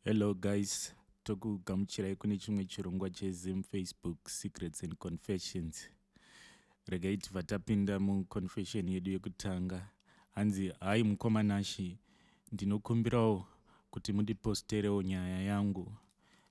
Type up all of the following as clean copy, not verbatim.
Hello guys, tokugamuchirai kune chimwe chirongwa cheZim Facebook Secrets and Confessions. Regai tibva tapinda muconfession yedu yekutanga. Hanzi hai mukomanashi, ndinokumbirawo kuti mundiposterewo nyaya yangu.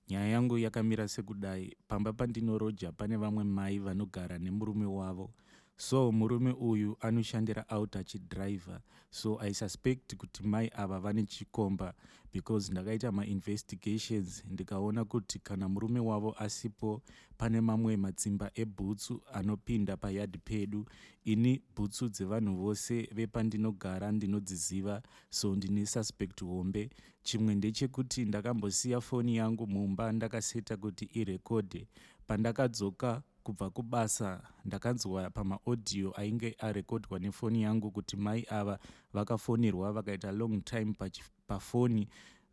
Nyaya yangu yakamira sekudai. Pamba pandinoroja pane vamwe mai vanogara nemurume wavo. So murume uyu anoshandira out achidriver. So I suspect kuti mai ava vane chikomba because ndakaita ma-investigations ndikaona kuti kana murume wavo asipo pane mamwe matsimba ebhutsu anopinda payard pedu. Ini bhutsu dzevanhu vose vepandinogara ndinodziziva, so ndine suspect hombe. Chimwe ndechekuti ndakambosiya foni yangu mumba ndakaseta kuti irekode. Pandakadzoka kubva kubasa ndakanzwa pamaaudio ainge arekodwa nefoni yangu kuti mai ava vakafonirwa vakaita long time pafoni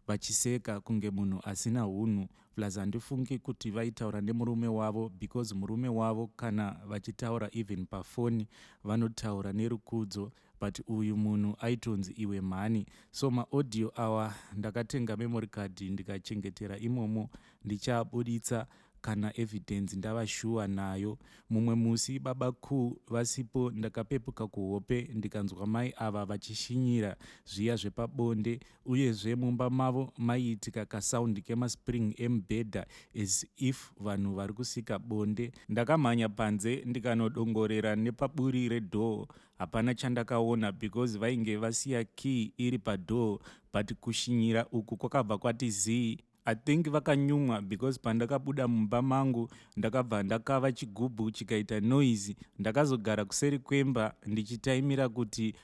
vachiseka kunge munhu asina hunhu, plus handifungi kuti vaitaura nemurume wavo because murume wavo kana vachitaura even pafoni vanotaura nerukudzo, but uyu munhu aitonzi iwe mhani. So maaudio awa ndakatenga memory card ndikachengetera imomo, ndichabuditsa kana evidence ndavashuwa nayo. Mumwe musi baba kuu vasipo ndakapepuka kuhope ndikanzwa mai ava vachishinyira zviya zvepabonde, uyezve mumba mavo maiitika kasaundi kemaspring emubhedha as if vanhu vari kusika bonde. Ndakamhanya panze ndikanodongorera nepaburi redhoo. Hapana chandakaona because vainge vasiya key iri padhoo, but kushinyira uku kwakabva kwati zii. I think vakanyumwa because pandakabuda mumba mangu ndakabva ndakava chigubhu chikaita noise. Ndakazogara kuseri kwemba ndichitaimira kuti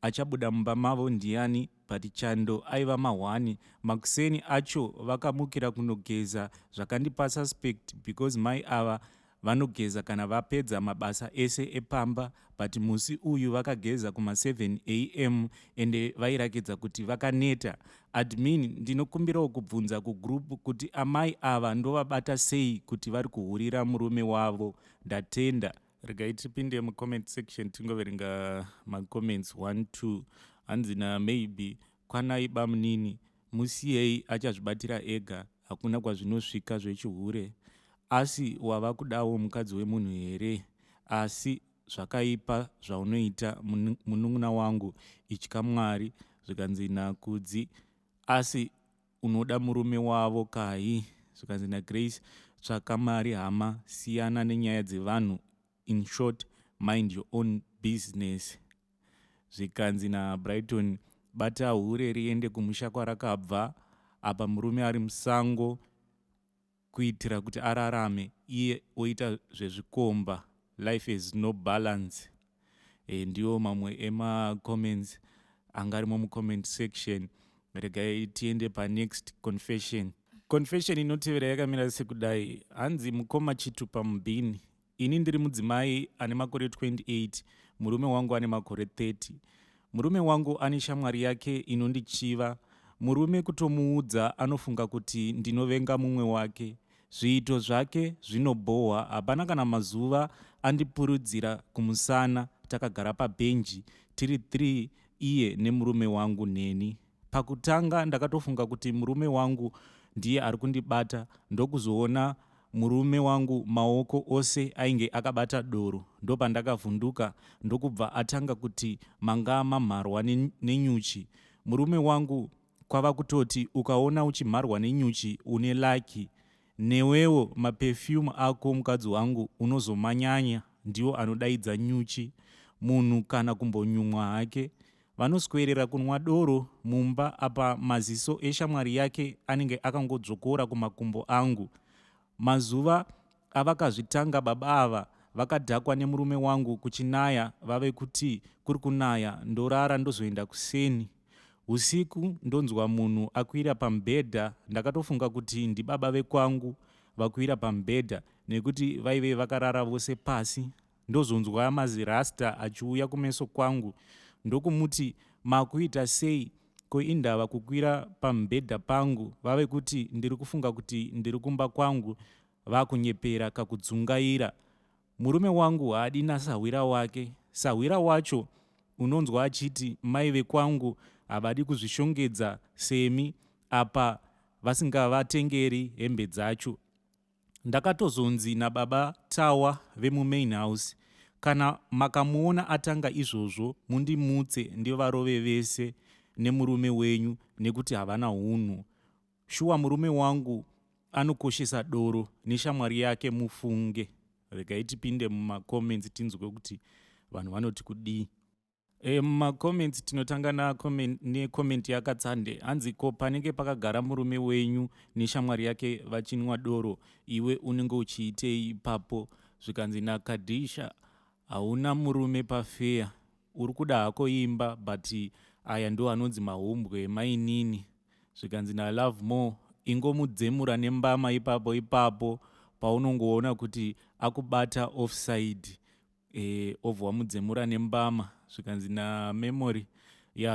achabuda mumba mavo ndiani, but chando aiva mahwani. Makuseni acho vakamukira kunogeza, zvakandipa suspect because mai ava vanogeza kana vapedza mabasa ese epamba, but musi uyu vakageza kuma7 am ende vairakidza kuti vakaneta. Admin, ndinokumbirawo kubvunza kugroup kuti amai ava ndovabata sei kuti vari kuhurira murume wavo. Ndatenda. Regai tipinde mucomment section tingoverenga macomments 1-2. Hanzi na maybe kwanai bamunini musiyei achazvibatira ega, hakuna kwazvinosvika zvechihure. Asi wava kudawo mukadzi wemunhu here? Asi zvakaipa zvaunoita munun'una wangu, itya Mwari. Zvikanzi naKudzi, asi unoda murume wavo kai? Zvikanzi naGrace, tsvaka mari hama, siyana nenyaya dzevanhu. In short, mind your own business. Zvikanzi naBrighton, bata hure riende kumusha kwarakabva. Apa murume ari musango kuitira kuti ararame, iye oita zvezvikomba. Life is no balance. Ndiwo mamwe ema-comments angarimo mucomment section. Regai tiende panext confession. Confession inotevera yakamira sekudai. Hanzi mukoma chitupa mubhini. Ini ndiri mudzimai ane makore 28, murume wangu ane makore 30. Murume wangu ane shamwari yake inondichiva. Murume kutomuudza anofunga kuti ndinovenga mumwe wake. Zviito zvake zvinobohwa. Hapana kana mazuva andipurudzira kumusana takagara pabhenji tiri 3, iye nemurume wangu neni. Pakutanga ndakatofunga kuti murume wangu ndiye ari kundibata, ndokuzoona murume wangu maoko ose ainge akabata doro. Ndopandakavhunduka ndokubva atanga kuti manga mamharwa nenyuchi. Murume wangu kwava kutoti ukaona uchimharwa nenyuchi une laki. Newewo maperfume ako mukadzi wangu unozomanyanya ndiwo anodaidza nyuchi. Munhu kana kumbonyumwa hake vanoswerera kunwa doro mumba apa maziso eshamwari yake anenge akangodzokora kumakumbo angu. Mazuva avakazvitanga baba ava vakadhakwa nemurume wangu kuchinaya, vave kuti kuri kunaya ndorara ndozoenda kuseni. Usiku ndonzwa munhu akwira pamubhedha. Ndakatofunga kuti ndibaba vekwangu vakwira pamubhedha nekuti vaive vakarara vose pasi. Ndozonzwa mazirasta achiuya kumeso kwangu. Ndokumuti, makuita sei? Ko indava kukwira pamubhedha pangu? Vave kuti ndiri kufunga kuti ndiri kumba kwangu, vakunyepera kakudzungaira. Murume wangu haadina sahwira wake. Sahwira wacho unonzwa achiti mai vekwangu havadi kuzvishongedza semi apa vasingavatengeri hembe dzacho. Ndakatozonzi nababa tawa vemumain house, kana makamuona atanga izvozvo mundimutse ndivarove vese nemurume wenyu, nekuti havana hunhu. Shuwa murume wangu anokoshesa doro neshamwari yake mufunge. Regai tipinde mumacomments tinzwe kuti vanhu vanoti kudii. Mumacomments tinotanga necomment yakatsande. Hanzi ko panenge pakagara murume wenyu neshamwari yake vachinwa doro, iwe unenge uchiitei ipapo? Zvikanzi naKadisha, hauna murume pafeya, uri kuda hako imba, but aya ndo anonzi mahombwe mainini. Zvikanzi naLove More, ingomudzemura nembama ipapo paunongoona kuti akubata offside, obva wamudzemura nembama. Zvikanzi naMemory,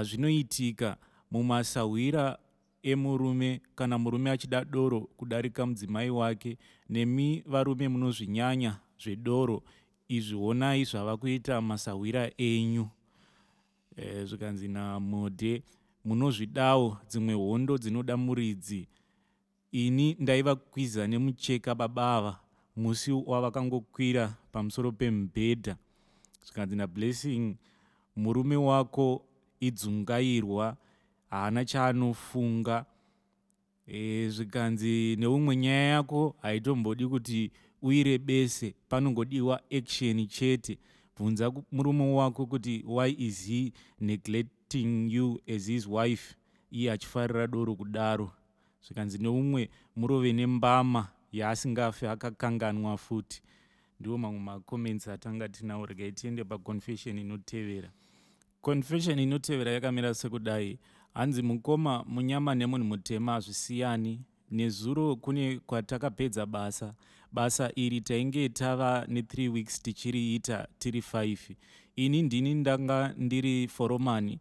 zvinoitika mumasahwira emurume kana murume achida doro kudarika mudzimai wake. Nemi varume munozvinyanya zvedoro, izvi onai zvava kuita masahwira enyu. Zvikanzi naMode, munozvidawo dzimwe hondo dzinoda muridzi. Ini ndaiva kwiza nemucheka babava musi wavakangokwira pamusoro pemubhedha. Zvikanzi naBlessing, murume wako idzungairwa, haana chaanofunga. Zvikanzi neumwe nyaya yako haitombodi kuti uirebese, panongodiwa action chete. Bvunza murume wako kuti why is he neglecting you as his wife, iye achifarira doro kudaro. Zvikanzi neumwe murove nembama yaasingafe akakanganwa futi. Ndiwo mamwe macomments atanga tinawo. Regai tiende paconfession inotevera. Confession inotevera yakamira sekudai. Hanzi mukoma munyama nemunhu mutema hazvisiyani. Nezuro kune kwatakapedza basa iri tainge tava ne3 weeks tichiriita tiri 5. Ini ndini ndanga ndiri foromani.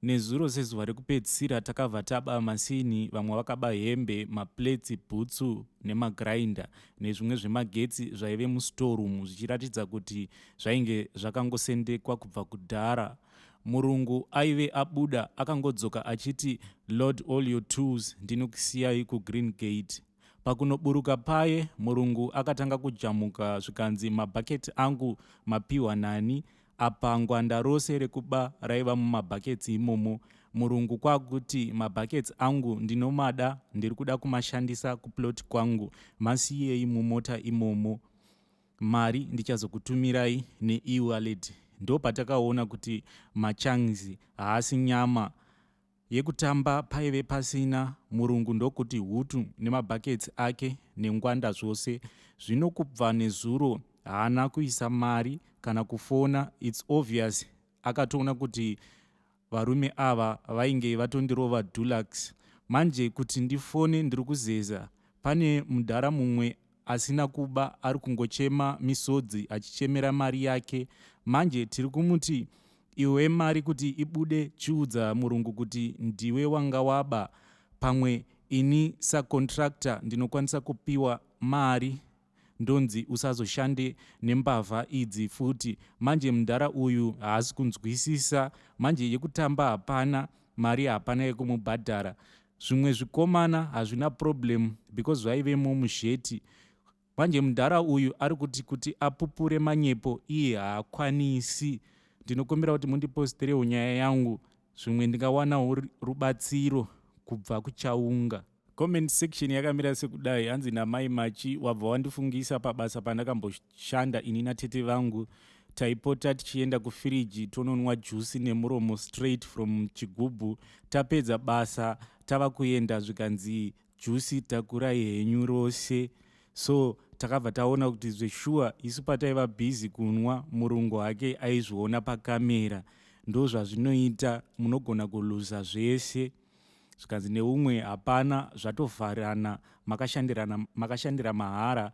Nezuro sezuva rekupedzisira takabva taba masini, vamwe vakaba hembe, maplates, bhutsu nemagrinder nezvimwe zvemagetsi zvaive mustoreroom, zvichiratidza kuti zvainge zvakangosendekwa kubva kudhara. Murungu aive abuda akangodzoka achiti, Load all your tools, ndinokusiyai kuGreen Gate. Pakunoburuka paye, murungu akatanga kujamuka. Zvikanzi mabhaketi angu mapiwa nani, apa ngwanda rose rekuba raiva mumabhaketsi imomo. Murungu kwakuti mabhaketsi angu ndinomada, ndiri kuda kumashandisa kuploti kwangu, masiyei mumota imomo, mari ndichazokutumirai ne-e-wallet. Ndo patakaona kuti machanzi haasi nyama yekutamba paive pasina. Murungu ndokuti hutu nemabhaketsi ake nengwanda zvose. Zvino kubva nezuro haana kuisa mari kana kufona. It's obvious akatoona kuti varume ava vainge vatondirova Dulux. Manje kuti ndifone ndiri kuzeza, pane mudhara mumwe asina kuba ari kungochema misodzi achichemera mari yake. Manje tiri kumuti iwe mari kuti ibude, chiudza murungu kuti ndiwe wanga waba, pamwe ini sacontractor ndinokwanisa kupiwa mari, ndonzi usazoshande nembavha idzi futi. Manje mudhara uyu haasi kunzwisisa. Manje yekutamba hapana, mari hapana yekumubhadhara. Zvimwe zvikomana hazvina problem because zvaivemo muzheti. Manje mudhara uyu ari kuti apupure manyepo iye haakwanisi. Ndinokumbira kuti mundiposterewo nyaya yangu, zvimwe ndingawanawo rubatsiro kubva kuchaunga. Comment section yakamira sekudai. Hanzi naMai Machi, wabva wandifungisa pabasa pandakamboshanda ini natete vangu. Taipota tichienda kufiriji tononwa juice nemuromo straight from chigubhu. Tapedza basa tava kuenda, zvikanzi juice takurai henyu rose. So takabva taona kuti zveshua isu pataiva busy kunwa, murungu wake aizviona pakamera. Ndo zvazvinoita, munogona kuluza zvese. Zvikanzi neumwe hapana, zvatovharana, makashandira mahara.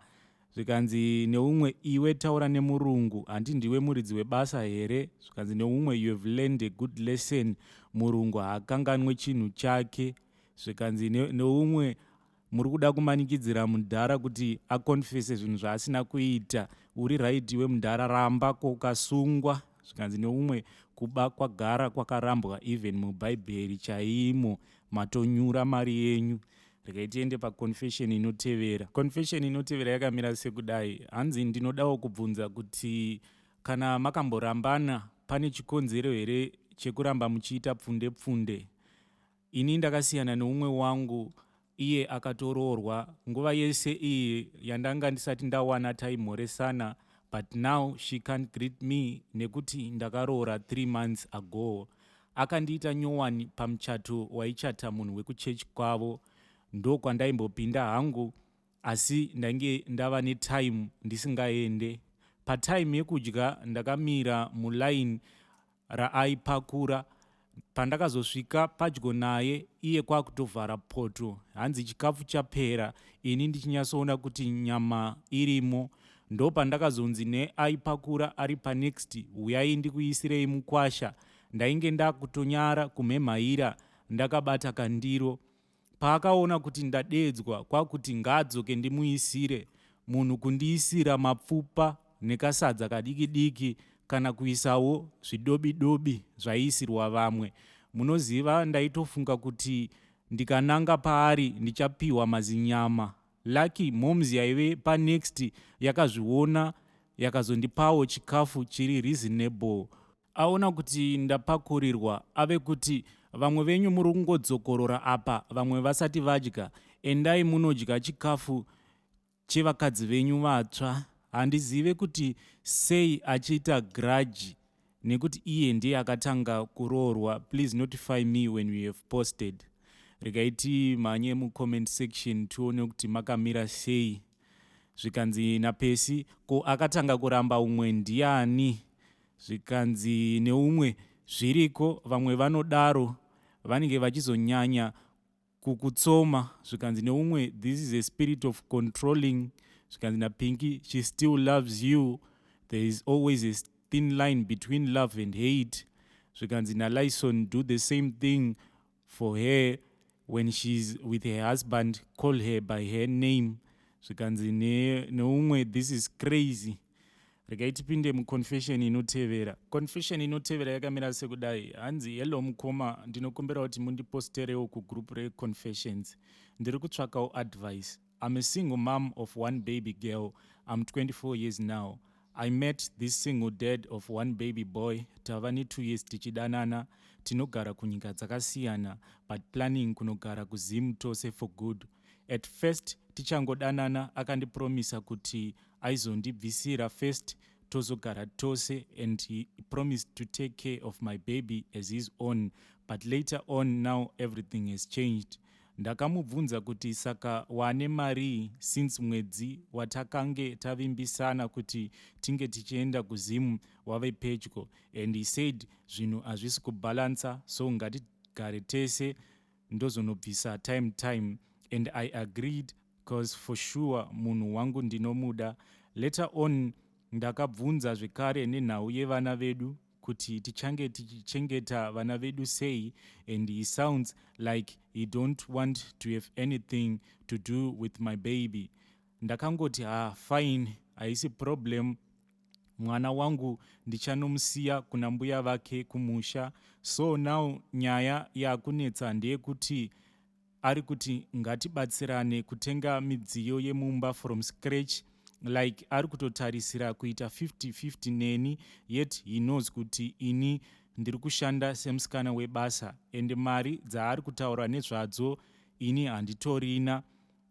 Zvikanzi neumwe, iwe taura nemurungu, handi ndiwe muridzi webasa here? Zvikanzi neumwe, you have learned a good lesson, murungu haakanganwe chinhu chake. Zvikanzi neumwe, muri kuda kumanikidzira mudhara kuti akonfese zvinhu zvaasina kuita. Uri right iwe mudhara, ramba kokasungwa. Zvikanzi neumwe, kuba kwagara kwakarambwa even mubhaibheri chaimo, matonyura mari yenyu. Regai tiende paconfession inotevera. Confession inotevera yakamira sekudai. Hanzi ndinodawo kubvunza kuti kana makamborambana pane chikonzero here chekuramba muchiita pfunde. Ini ndakasiyana neumwe wangu, iye akatoroorwa nguva yese iyi yandanga ndisati ndawana taimhoresana, but now she can't greet me nekuti ndakaroora 3 months ago. Akandiita nyowani pamuchato waichata munhu wekuchechi kwavo. Ndo kwandaimbopinda hangu, asi ndange ndava netime ndisingaende. Patime yekudya ndakamira mulaini raaipakura. Pandakazosvika padyo naye, iye kwakutovhara poto. Hanzi chikafu chapera, ini ndichinyasoona kuti nyama irimo. Ndo pandakazonzi neaipakura ari panext, uyai ndikuisirei mukwasha. Ndainge ndakutonyara kumhemhaira ndakabata kandiro. Paakaona kuti ndadedzwa, kwakuti ngaadzoke ndimuisire. Munhu kundiisira mapfupa nekasadza kadiki-diki kana kuisawo zvidobi-dobi zvaiisirwa vamwe. Munoziva ndaitofunga kuti ndikananga paari ndichapiwa mazinyama. Lucky moms yaive panext yakazviona yakazondipawo chikafu chiri reasonable. Aona kuti ndapakurirwa, ave kuti vamwe venyu muri kungodzokorora apa vamwe vasati vadya, endai munodya chikafu chevakadzi venyu vatsva. Handizive kuti sei achiita grudge nekuti iye ndiye akatanga kuroorwa. Please notify me when we have posted. Regai mhanye mucomment section tione kuti makamira sei. Zvikanzi napesi ko akatanga kuramba umwe ndiani. Zvikanzi neumwe zviriko, vamwe vanodaro vanenge vachizonyanya kukutsoma. Zvikanzi neumwe this is a spirit of controlling. Zvikanzi naPinky she still loves you. There is always a thin line between love and hate. Zvikanzi naLyson do the same thing for her when she's with her husband, call her by her name. Zvikanzi neumwe this is crazy. Regai tipinde muconfession inotevera. Confession inotevera yakamira sekudai. Hanzi hello mukoma, ndinokumbera kuti mundiposterewo kugroup reconfessions. Ndiri kutsvakawo advice. I'm a single mom of 1 baby girl. I'm 24 years now. I met this single dad of 1 baby boy. Tava ne 2 years tichidanana. Tinogara kunyika dzakasiyana, but planning kunogara kuZim tose for good. At first tichangodanana akandipromisa kuti aizondibvisira first tozogara tose, and he promised to take care of my baby as his own. But later on now everything has changed. Ndakamubvunza kuti saka wane mari since mwedzi watakange tavimbisana kuti tinge tichienda kuZim wave pedyo, and he said zvinhu hazvisi kubalansa, so ngatigare tese ndozonobvisa time. And I agreed because for sure munhu wangu ndinomuda. Later on ndakabvunza zvekare nenhau yevana vedu kuti tichange tichichengeta vana vedu sei, and he sounds like he don't want to have anything to do with my baby. Ndakangoti fine, haisi problem. Mwana wangu ndichanomusiya kuna mbuya vake kumusha. So now nyaya yakunetsa ndeyekuti ari kuti ngatibatsirane kutenga midziyo yemumba from scratch, like ari kutotarisira kuita 50-50 neni, yet he knows kuti ini ndiri kushanda semusikana webasa, and mari dzaari kutaura nezvadzo ini handitorina.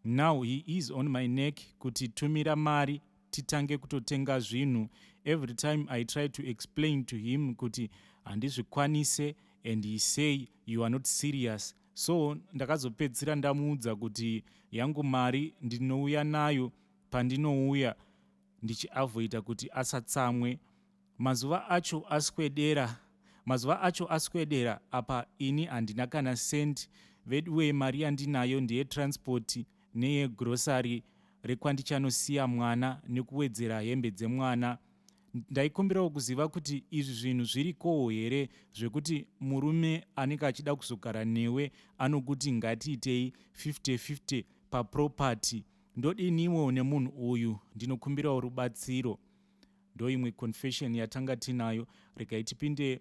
Now he is on my neck kuti tumira mari titange kutotenga zvinhu. Every time I try to explain to him kuti handizvikwanise, and he say you are not serious. So ndakazopedzira ndamuudza kuti yangu mari ndinouya nayo pandinouya, ndichiavoida kuti asatsamwe. Mazuva acho aswedera apa ini handina kana sent. Veduwe mari yandinayo ndeye transport neye grocery rekwandichanosiya mwana nekuwedzera hembe dzemwana. Ndaikumbirawo kuziva kuti izvi zvinhu zvirikowo here zvekuti murume anenge achida kuzogara newe anokuti ngatiitei 50-50 paproperty. Ndodiniwo nemunhu uyu, ndinokumbirawo rubatsiro. Ndo imwe confession yatanga tinayo. Regai tipinde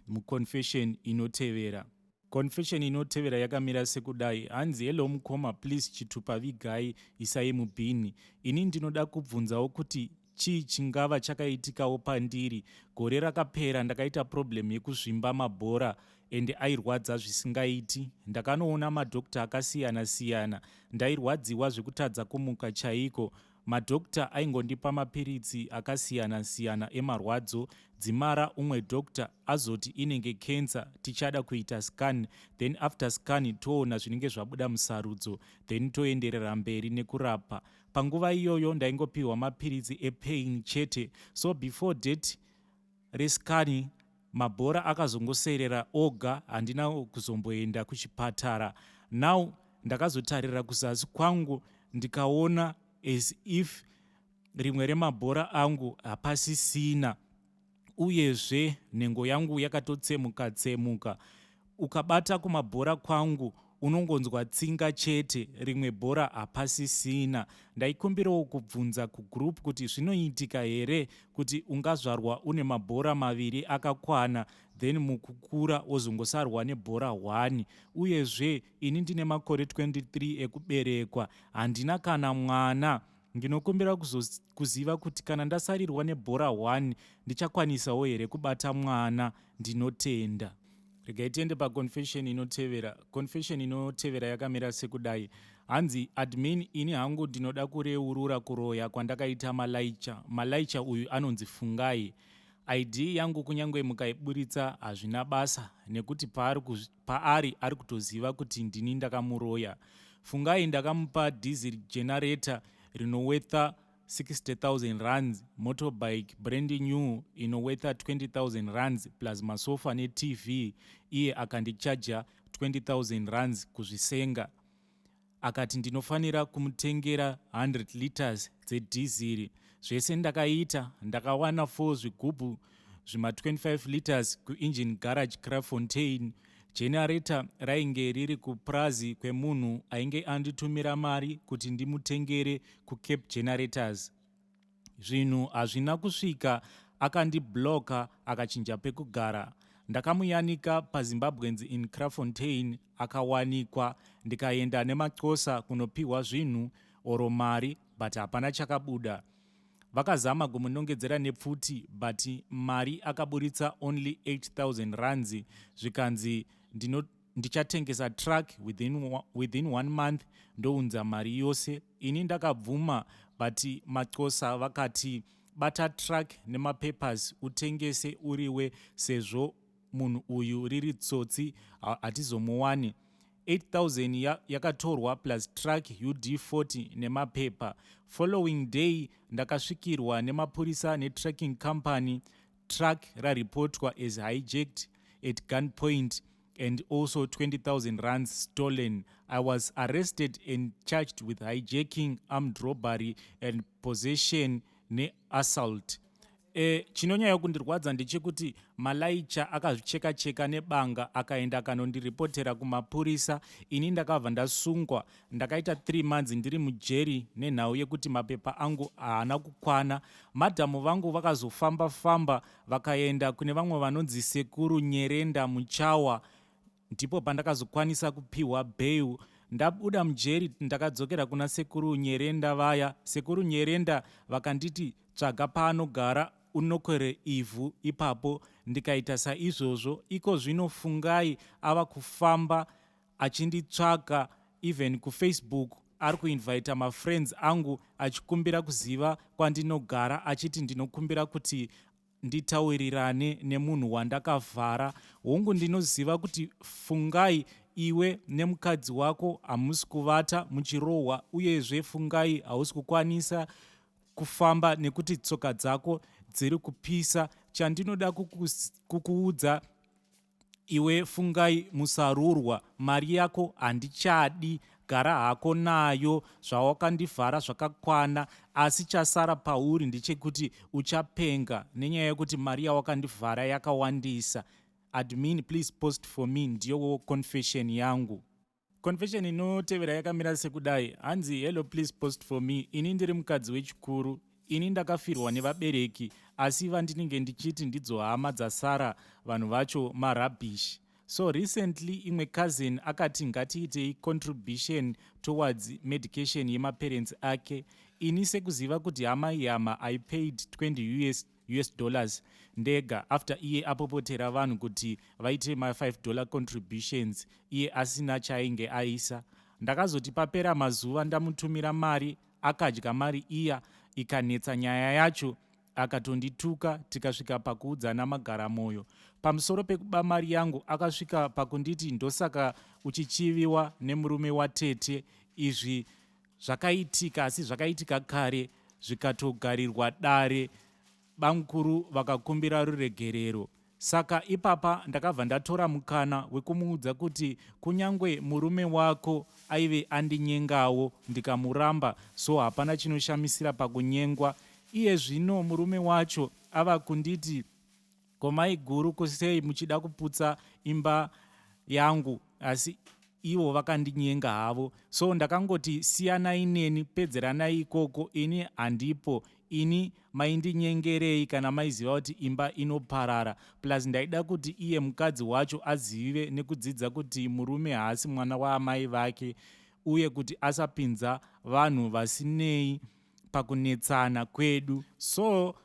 muconfession inotevera. Confession inotevera yakamira sekudai. Hanzi hello mukoma, please chitupa vigai isai mubhini. Ini ndinoda kubvunzawo kuti chii chingava chakaitikawo pandiri. Gore rakapera ndakaita problem yekuzvimba mabhora ende airwadza zvisingaiti. Ndakanoona madhokta akasiyana siyana. Ndairwadziwa zvekutadza kumuka chaiko. Madhokta aingondipa mapiritsi akasiyana siyana emarwadzo. Dzimara umwe dhokta azoti inenge cancer, tichada kuita scan, then after scan toona zvinenge zvabuda musarudzo, then toenderera mberi nekurapa. Panguva iyoyo ndaingopiwa mapiritsi epain chete. So before date rescan mabhora akazongoserera oga, handina kuzomboenda kuchipatara. Now ndakazotarira kuzasi kwangu ndikaona as if rimwe remabhora angu hapasisina, uyezve nhengo yangu yakatotsemuka tsemuka. Ukabata kumabhora kwangu unongonzwa tsinga chete, rimwe bhora hapasisina. Ndaikumbirawo kubvunza kugroup kuti zvinoitika here kuti ungazvarwa une mabhora maviri akakwana, then mukukura wozongosarwa nebhora 1. Uyezve ini ndine makore 23 ekuberekwa, handina kana mwana. Ndinokumbira kuziva kuti kana ndasarirwa nebhora 1 ndichakwanisawo here kubata mwana. Ndinotenda. Regai tiende paconfession inotevera. Confession inotevera yakamira sekudai. Hanzi admin, ini hangu ndinoda kureurura kuroya kwandakaita malaicha. Malaicha uyu anonzi fungai. ID yangu kunyange mukaiburitsa hazvina basa, nekuti paari ari kutoziva kuti ndini ndakamuroya. Fungai ndakamupa diesel generator rinowetha 60,000 rands, motorbike brand new inowetha 20,000 rands plus masofa neTV. Iye akandichaja 20,000 rands kuzvisenga. Akati ndinofanira kumutengera 100 liters dzedhiziri. Zvese ndakaita, ndakawana 4 zvigubhu zvima 25 liters kuengine garage Krafontein. Generator rainge riri kuprazi kwemunhu ainge anditumira mari kuti ndimutengere kuCape Generators. Zvinhu hazvina kusvika, akandibloka akachinja pekugara. Ndakamuyanika paZimbabweans in Krafontein, akawanikwa. Ndikaenda nemaxhosa kunopiwa zvinhu oro mari, but hapana chakabuda. Vakazama kumunongedzera nepfuti, but mari akaburitsa only 8,000 rands. Zvikanzi ndichatengesa truck within 1 month, ndounza mari yose. Ini ndakabvuma, but maxhosa vakati bata truck nemapapers utengese uriwe, sezvo munhu uyu riri tsotsi hatizomuwani. 8,000 yakatorwa plus truck UD40 nemapepa. Following day ndakasvikirwa nemapurisa netracking company. Truck raripotwa as hijacked at gunpoint and also 20,000 rands stolen. I was arrested and charged with hijacking, armed robbery and possession ne-assault. Chinonyanya kundirwadza ndechekuti malaicha akazvicheka-cheka nebanga akaenda akanondiripotera kumapurisa. Ini ndakabva ndasungwa, ndakaita 3 months ndiri mujeri nenhau yekuti mapepa angu haana kukwana. Madhamu vangu vakazofamba-famba vakaenda kune vamwe vanonzi sekuru Nyerenda muchawa, ndipo pandakazokwanisa kupiwa bail. Ndabuda mujeri ndakadzokera kuna sekuru Nyerenda vaya. Sekuru Nyerenda vakanditi tsvaga paanogara unokore ivhu ipapo. Ndikaita saizvozvo. Iko zvino Fungai ava kufamba achinditsvaka even kuFacebook. Ari kuinvita mafriends angu achikumbira kuziva kwandinogara, achiti ndinokumbira kuti nditaurirane nemunhu wandakavhara. Hongu ndinoziva kuti Fungai, iwe nemukadzi wako hamusi kuvata muchirohwa, uyezve Fungai hausi kukwanisa kufamba nekuti tsoka dzako dziri kupisa. Chandinoda kukuudza iwe Fungai musarurwa, mari yako handichadi, gara hako nayo, zvawakandivhara zvakakwana, asi chasara pauri ndechekuti uchapenga nenyaya yekuti mari yawakandivhara yakawandisa. Admin, please post for me. Ndiyo confession yangu. Confession inotevera yakamira sekudai. Hanzi hello, please post for me. Ini ndiri mukadzi wechikuru. Ini ndakafirwa nevabereki, asi vandinenge ndichiti ndidzo hama dzasara, vanhu vacho marabhishi. So recently imwe cousin akati ngatiitei contribution towards medication yemaparents ake. Ini sekuziva kuti hama yama I paid 20 US dollars ndega after iye apopotera vanhu kuti vaite ma$5 contributions iye asina chainge aisa. Ndakazoti papera mazuva ndamutumira mari akadya mari iya ikanetsa nyaya yacho akatondituka tikasvika pakuudzana magara moyo. Pamusoro pekuba mari yangu akasvika pakunditi ndosaka uchichiviwa nemurume watete. Izvi zvakaitika asi zvakaitika kare zvikatogarirwa dare bamukuru vakakumbira ruregerero. Saka ipapa ndakabva ndatora mukana wekumuudza kuti kunyangwe murume wako aive andinyengawo ndikamuramba, so hapana chinoshamisira pakunyengwa. Iye zvino murume wacho ava kunditi komai guru kusei muchida kuputsa imba yangu, asi ivo vakandinyenga havo. So ndakangoti siyanai neni, pedzeranai ikoko, ini handipo. Ini maindinyengerei kana maiziva kuti imba inoparara? Plus ndaida kuti iye mukadzi wacho azive nekudzidza kuti murume haasi mwana waamai vake, uye kuti asapinza vanhu vasinei pakunetsana kwedu. So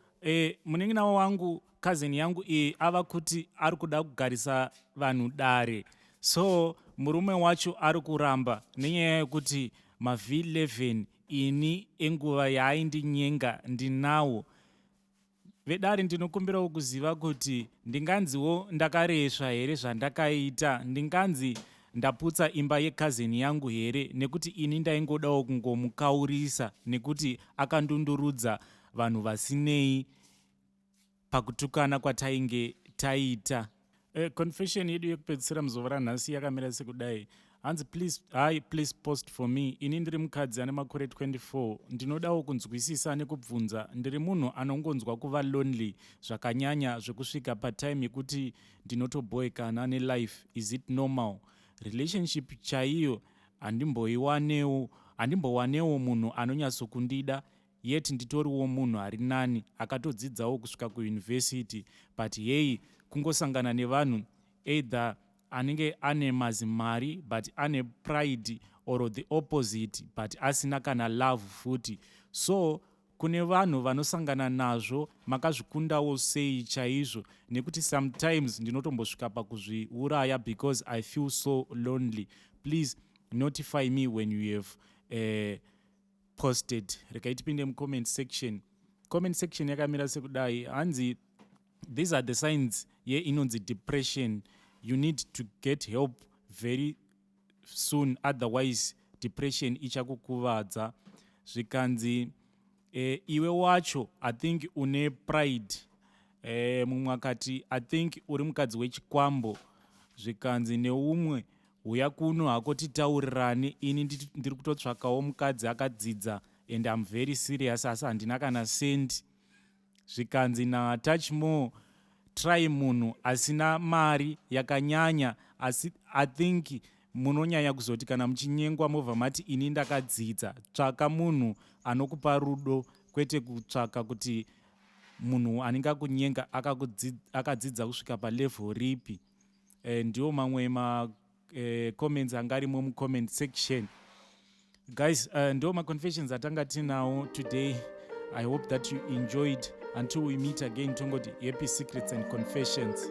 munin'ina wangu cousin yangu ava kuti ari kuda kugarisa vanhu dare. So murume wacho ari kuramba nenyaya yekuti ma-V11 ini enguva yaaindinyenga ndinawo. Vedare ndinokumbirawo kuziva kuti ndinganziwo ndakaresva here zvandakaita, ndinganzi ndaputsa imba yekazini yangu here, nekuti ini ndaingodawo kungomukaurisa nekuti akandundurudza vanhu vasinei pakutukana kwatainge taita. Confession yedu yekupedzisira muzova ranhasi yakamira sekudai. Hanzi please post for me. Ini ndiri mukadzi ane makore 24. Ndinodawo kunzwisisa nekubvunza. Ndiri munhu anongonzwa kuva lonely zvakanyanya zvekusvika patime yekuti ndinotoboekana nelife. Is it normal? Relationship chaiyo handimbowanewo munhu anonyatsokundida, yet nditoriwo munhu ari nani akatodzidzawo kusvika kuuniversity. But yei kungosangana nevanhu either anenge ane mazimari but ane pride, or the opposite but asina kana love futi. So kune vanhu vanosangana nazvo makazvikundawo sei chaizvo, nekuti sometimes ndinotombosvika pakuzviuraya because I feel so lonely. Please notify me when you have posted. Reka tipinde mucomment section. Comment section yakamira sekudai. Hanzi these are the signs inonzi depression. You need to get help very soon, otherwise depression ichakukuvadza. Zvikanzi iwe wacho I think une pride, mumwe akati I think uri mukadzi wechikwambo. Zvikanzi neumwe uya kuno hako titaurirane, ini ndiri kutotsvakawo mukadzi akadzidza and I'm very serious asi handina kana sendi. Zvikanzi na touch more, try munhu asina mari yakanyanya, asi I think munonyanya kuzoti kana muchinyengwa mobva mati ini ndakadzidza. Tsvaka munhu anokupa rudo, kwete kutsvaka kuti munhu anenge akunyenga akadzidza kusvika palevel ripi. Ndiwo mamwe comments angarimo mucomment section. Guys, ndiwo ma-confessions atanga tinawo today. I hope that you enjoyed. Until we meet again, tongoti happy secrets and confessions.